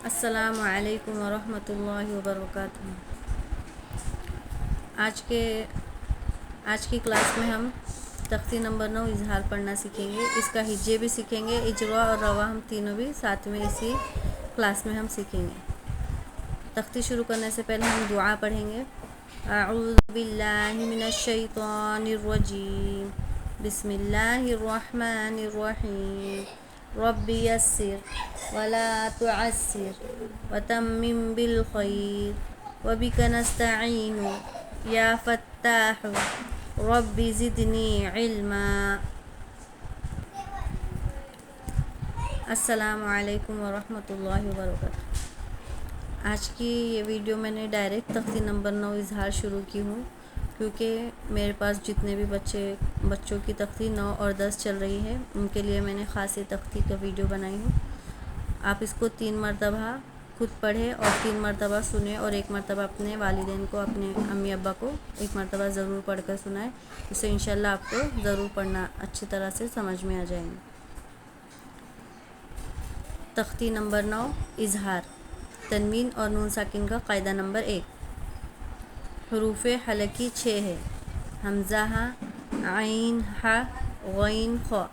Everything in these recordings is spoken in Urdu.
السلام علیکم ورحمۃ اللہ وبرکاتہ۔ آج کی کلاس میں ہم تختی نمبر 9 اظہار پڑھنا سیکھیں گے۔ اس کا ہجے بھی سیکھیں گے، اجرا اور روا ہم تینوں بھی ساتھ میں اسی کلاس میں ہم سیکھیں گے۔ تختی شروع کرنے سے پہلے ہم دعا پڑھیں گے۔ اعوذ باللہ من الشیطان الرجیم، بسم اللہ الرحمن الرحیم، رب یسر ولا تعسر وتمم بالخیر وبک نستعین یا فتاح رب زدنی علما۔ السلام علیکم ورحمۃ اللہ وبرکاتہ۔ آج کی یہ ویڈیو میں نے ڈائریکٹ تختی نمبر 9 اظہار شروع کی ہوں، کیونکہ میرے پاس جتنے بھی بچوں کی تختی 9 اور 10 چل رہی ہے، ان کے لیے میں نے خاصی تختی کا ویڈیو بنائی ہوں۔ آپ اس کو 3 مرتبہ خود پڑھیں اور 3 مرتبہ سنیں، اور 1 مرتبہ اپنے والدین کو، اپنے امی ابا کو 1 مرتبہ ضرور پڑھ کر سنائیں۔ اس سے انشاءاللہ آپ کو ضرور پڑھنا اچھی طرح سے سمجھ میں آ جائیں گے۔ تختی نمبر 9 اظہار، تنوین اور نون ساکن کا قاعدہ نمبر 1۔ حروف حلقی 6 ہے: حمزہ ہا، عین ہا، غین خا۔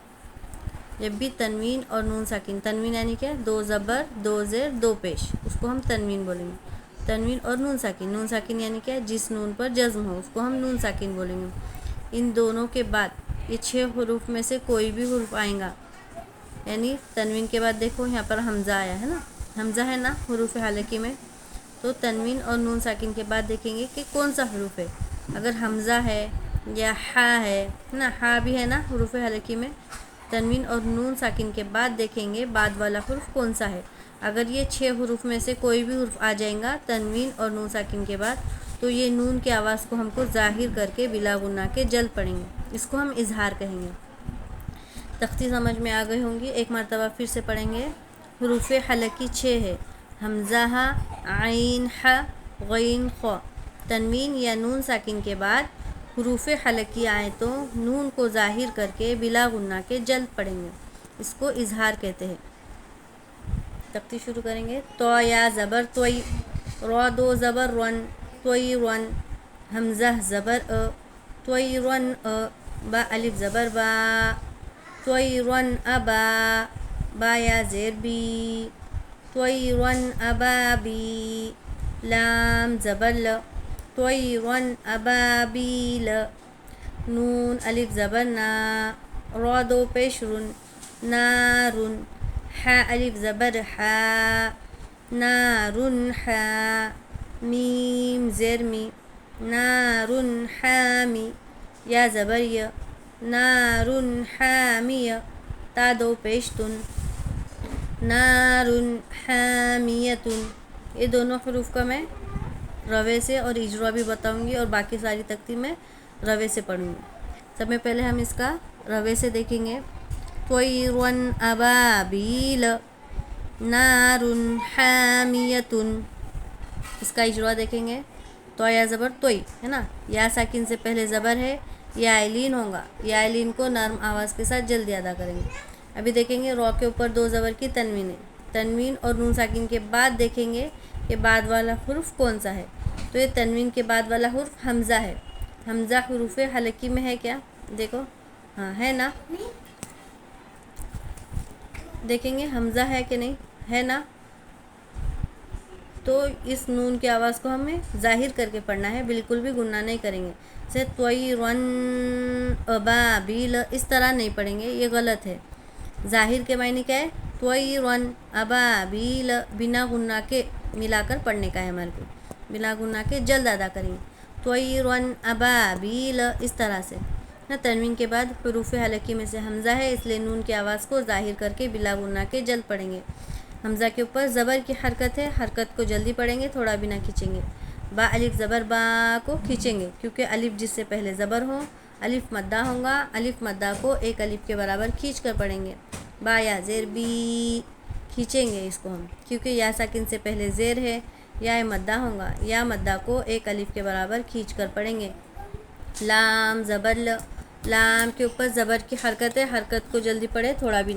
جب بھی تنوین اور نون ساکن، تنوین یعنی کیا؟ 2 زبر 2 زیر 2 پیش، اس کو ہم تنوین بولیں گے۔ تنوین اور نون ساکن یعنی کیا؟ جس نون پر جزم ہو اس کو ہم نون ساکن بولیں گے۔ ان دونوں کے بعد یہ 6 حروف میں سے کوئی بھی حرف آئیں گا، یعنی تنوین کے بعد دیکھو یہاں پر حمزہ آیا ہے نا، حمزہ ہے نا حروف حلقی میں، تو تنوین اور نون ساکن کے بعد دیکھیں گے کہ کون سا حروف ہے۔ اگر حمزہ ہے یا ہا ہے نا، ہا بھی ہے نا حروف حلقی میں، تنوین اور نون ساکن کے بعد دیکھیں گے بعد والا حرف کون سا ہے۔ اگر یہ 6 حروف میں سے کوئی بھی حرف آ جائیں گا تنوین اور نون ساکن کے بعد، تو یہ نون کی آواز کو ہم کو ظاہر کر کے بلا غنہ کے جلد پڑھیں گے، اس کو ہم اظہار کہیں گے۔ تختی سمجھ میں آ گئی ہوں گی، ایک مرتبہ پھر سے پڑھیں گے۔ حروف حلقی 6 ہے: حمزہ ہا، عین ہا، غین خا۔ تنوین یا نون ساکن کے بعد حروف حلقی آئے تو نون کو ظاہر کر کے بلا غنہ کے جلد پڑھیں گے، اس کو اظہار کہتے ہیں۔ تختی شروع کریں گے۔ تو یا زبر توئی، رو 2 زبر رن، توئی رن۔ حمزہ زبر توئی رن، با الف زبر با، توئی رن ابا، با یا زیر بی، توئی رن ابا بی۔ لام زبر ل، توئی رن ابا بی ل۔ نون الف زبر نا، رو 2 پیش رن، نارن۔ حا الف زبر حا، نارن حا۔ میم زیر می، نارن حامی۔ یا زبر ی، نارن حامیہ۔ تا 2 پیش تن، نارن حامیتن۔ یہ دونوں حروف کا میں روے سے اور اجرا بھی بتاؤں گی، اور باقی ساری تختی میں روے سے پڑھوں گی۔ سب میں پہلے ہم اس کا روے سے دیکھیں گے۔ طیرا ابابیل، نار حامیۃ۔ اس کا اجرا دیکھیں گے۔ تو یا زبر توئی ہے نا، یا ساکن سے پہلے زبر ہے، یا لین ہوگا، یا لین کو نرم آواز کے ساتھ جلدی ادا کریں گے۔ ابھی دیکھیں گے رو کے اوپر 2 زبر کی تنوین ہے، تنوین اور نون ساکن کے بعد دیکھیں گے کہ بعد والا حرف کون سا ہے۔ تو یہ تنوین کے بعد والا حرف حمزہ ہے۔ حمزہ حروف حلقی میں ہے کیا؟ دیکھو، ہاں ہے نا، دیکھیں گے حمزہ ہے کہ نہیں ہے نا۔ تو اس نون کی آواز کو ہمیں ظاہر کر کے پڑھنا ہے، بالکل بھی غنہ نہیں کریں گے۔ جیسے طیرا ابابیل، اس طرح نہیں پڑھیں گے، یہ غلط ہے۔ ظاہر کے معنی کیا ہے؟ طیرا ابابیل، بنا غنہ کے ملا کر پڑھنے کا ہے ہمارے کو، بنا غنہ کے جلد ادا کریں گے۔ طیرا ابابیل، اس طرح سے۔ تنوین کے بعد حروف حلقی میں سے حمزہ ہے، اس لیے نون کی آواز کو ظاہر کر کے بلا غنہ کے جلد پڑھیں گے۔ حمزہ کے اوپر زبر کی حرکت ہے، حرکت کو جلدی پڑھیں گے، تھوڑا بھی نہ کھینچیں گے۔ با الف زبر با کو کھینچیں گے، کیونکہ الف جس سے پہلے زبر ہو، الف مدہ ہوگا، الف مدہ کو 1 الف کے برابر کھینچ کر پڑھیں گے۔ با یا زیر بی، کھینچیں گے اس کو ہم، کیونکہ یا ساکن سے پہلے زیر ہے، یا مدہ ہوگا، یا مدہ کو 1 الف کے برابر کھینچ کر پڑھیں گے۔ لام زبر ل، لام کے اوپر زبر کی حرکت ہے، حرکت کو جلدی پڑھے، تھوڑا بھی۔